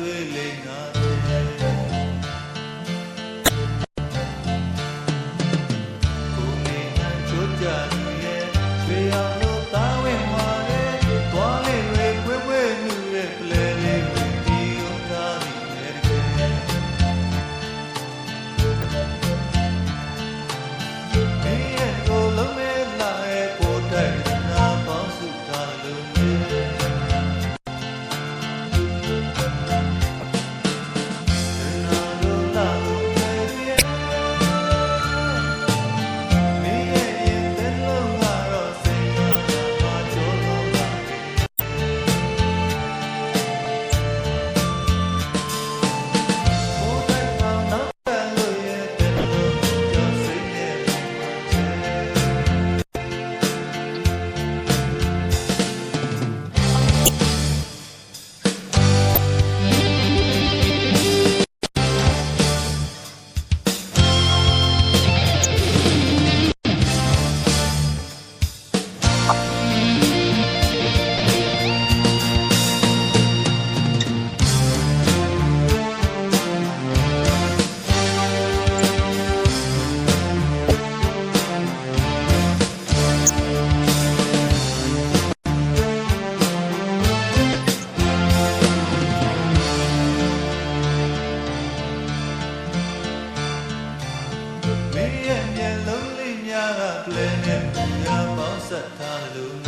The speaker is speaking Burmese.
တွေ့လိမ့်ငါကိုနေဟန်ချိုးကြရဲ့ရွှေအောင်လို့သားဝင်ဝါတဲ့သွားလေးတွေပွေးပွေးနူရဲ့ပလဲလေးတွေဒီဥကားနေတယ်တကယ်မင်းရဲ့ကိုလုံးမဲလာရဲ့ကိုတိုက်နာပေါင်းစုတာလို့မျက်လုံးလေးများကပလဲနဲ့ပူရပေါင်းဆက်ထားလို့